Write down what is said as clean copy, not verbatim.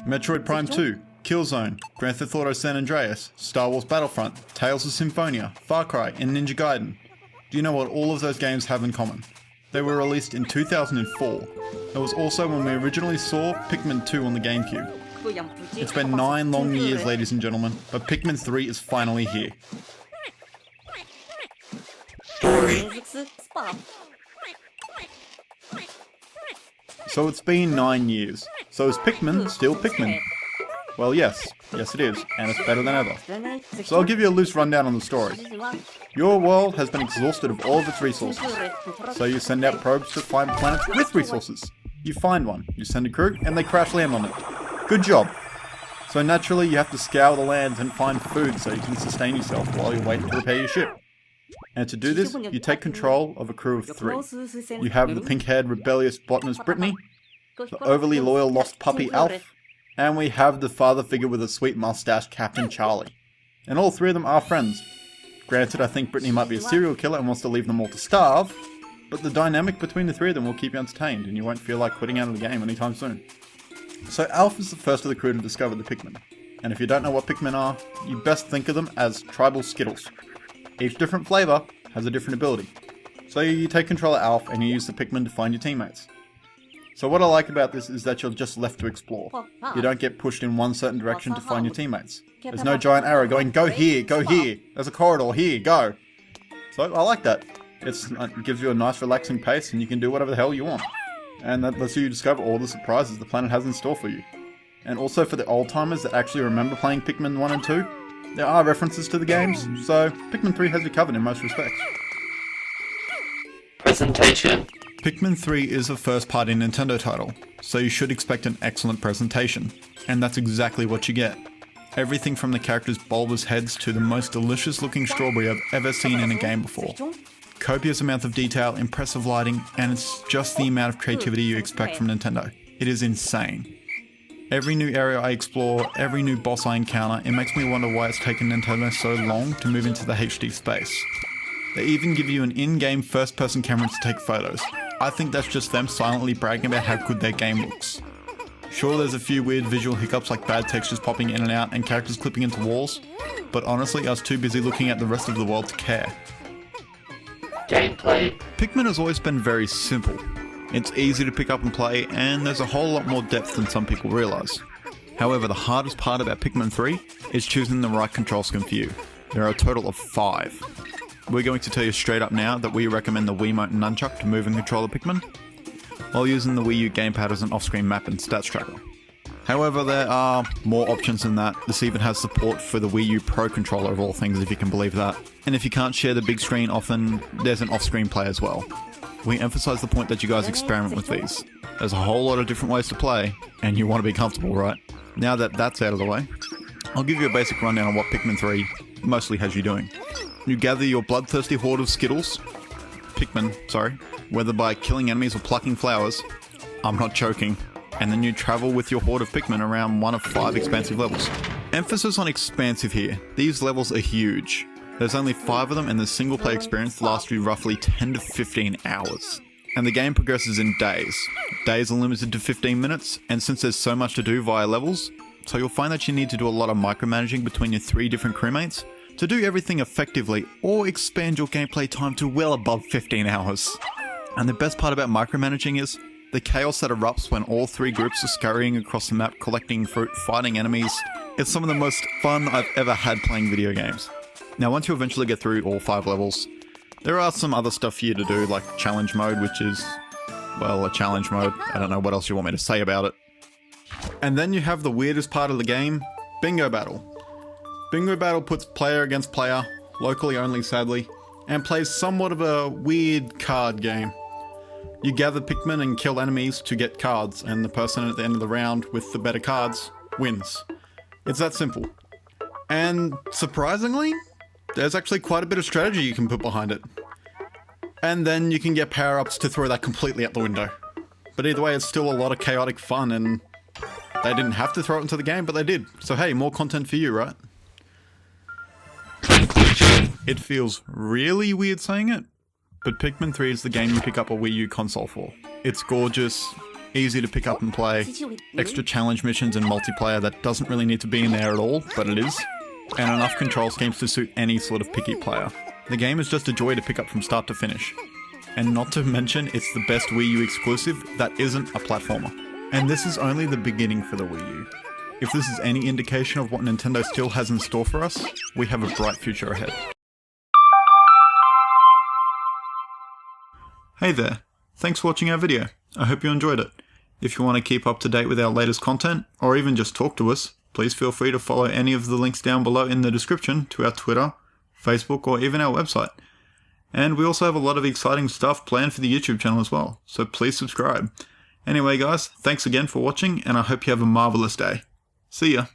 Metroid Prime 2, Killzone, Grand Theft Auto San Andreas, Star Wars Battlefront, Tales of Symphonia, Far Cry, and Ninja Gaiden. Do you know what all of those games have in common? They were released in 2004. It was also when we originally saw Pikmin 2 on the GameCube. It's been 9 long years, ladies and gentlemen, but Pikmin 3 is finally here. So it's been 9 years. So is Pikmin still Pikmin? Well, yes it is, and it's better than ever. So I'll give you a loose rundown on the story. Your world has been exhausted of all of its resources, so you send out probes to find planets with resources. You find one, you send a crew, and they crash land on it. Good job. So naturally you have to scour the lands and find food so you can sustain yourself while you're waiting to repair your ship. And to do this, you take control of a crew of 3. You have the pink-haired rebellious botanist Brittany, the overly loyal lost puppy Alf, and we have the father figure with a sweet mustache, Captain Charlie. And all 3 of them are friends. Granted, I think Brittany might be a serial killer and wants to leave them all to starve, but the dynamic between the 3 of them will keep you entertained and you won't feel like quitting out of the game anytime soon. So Alf is the first of the crew to discover the Pikmin. And if you don't know what Pikmin are, you best think of them as tribal Skittles. Each different flavour has a different ability. So you take control of Alf and you use the Pikmin to find your teammates. So what I like about this is that you're just left to explore. You don't get pushed in one certain direction to find your teammates. There's no giant arrow going, go here, there's a corridor, here, go. So I like that. It gives you a nice relaxing pace and you can do whatever the hell you want. And that lets you discover all the surprises the planet has in store for you. And also for the old timers that actually remember playing Pikmin 1 and 2, there are references to the games, so Pikmin 3 has you covered in most respects. Presentation. Pikmin 3 is a first-party Nintendo title, so you should expect an excellent presentation, and that's exactly what you get. Everything from the characters' bulbous heads to the most delicious-looking strawberry I've ever seen in a game before. Copious amount of detail, impressive lighting, and it's just the amount of creativity you expect from Nintendo. It is insane. Every new area I explore, every new boss I encounter, it makes me wonder why it's taken Nintendo so long to move into the HD space. They even give you an in-game first-person camera to take photos. I think that's just them silently bragging about how good their game looks. Sure, there's a few weird visual hiccups like bad textures popping in and out and characters clipping into walls, but honestly I was too busy looking at the rest of the world to care. Gameplay. Pikmin has always been very simple. It's easy to pick up and play, and there's a whole lot more depth than some people realise. However, the hardest part about Pikmin 3 is choosing the right control scheme for you. There are a total of 5. We're going to tell you straight up now that we recommend the Wiimote and Nunchuck to move and control the Pikmin, while using the Wii U gamepad as an off-screen map and stats tracker. However, there are more options than that. This even has support for the Wii U Pro controller of all things, if you can believe that. And if you can't share the big screen often, there's an off-screen play as well. We emphasize the point that you guys experiment with these. There's a whole lot of different ways to play, and you want to be comfortable, right? Now that that's out of the way, I'll give you a basic rundown on what Pikmin 3 mostly has you doing. You gather your bloodthirsty horde of Pikmin, whether by killing enemies or plucking flowers. I'm not joking. And then you travel with your horde of Pikmin around one of 5 expansive levels. Emphasis on expansive here. These levels are huge. There's only 5 of them and the single play experience lasts you roughly 10 to 15 hours. And the game progresses in days. Days are limited to 15 minutes, and since there's so much to do via levels, so you'll find that you need to do a lot of micromanaging between your 3 different crewmates to do everything effectively or expand your gameplay time to well above 15 hours. And the best part about micromanaging is the chaos that erupts when all 3 groups are scurrying across the map collecting fruit, fighting enemies. It's some of the most fun I've ever had playing video games. Now once you eventually get through all 5 levels, there are some other stuff here to do like challenge mode, which is, well, a challenge mode. I don't know what else you want me to say about it. And then you have the weirdest part of the game, Bingo Battle. Bingo Battle puts player against player, locally only sadly, and plays somewhat of a weird card game. You gather Pikmin and kill enemies to get cards, and the person at the end of the round with the better cards wins. It's that simple. And surprisingly, there's actually quite a bit of strategy you can put behind it. And then you can get power-ups to throw that completely out the window. But either way, it's still a lot of chaotic fun, and they didn't have to throw it into the game, but they did. So hey, more content for you, right? It feels really weird saying it, but Pikmin 3 is the game you pick up a Wii U console for. It's gorgeous, easy to pick up and play, extra challenge missions and multiplayer that doesn't really need to be in there at all, but it is, and enough control schemes to suit any sort of picky player. The game is just a joy to pick up from start to finish. And not to mention, it's the best Wii U exclusive that isn't a platformer. And this is only the beginning for the Wii U. If this is any indication of what Nintendo still has in store for us, we have a bright future ahead. Hey there, thanks for watching our video. I hope you enjoyed it. If you want to keep up to date with our latest content, or even just talk to us, please feel free to follow any of the links down below in the description to our Twitter, Facebook, or even our website. And we also have a lot of exciting stuff planned for the YouTube channel as well, so please subscribe. Anyway guys, thanks again for watching, and I hope you have a marvelous day. See ya!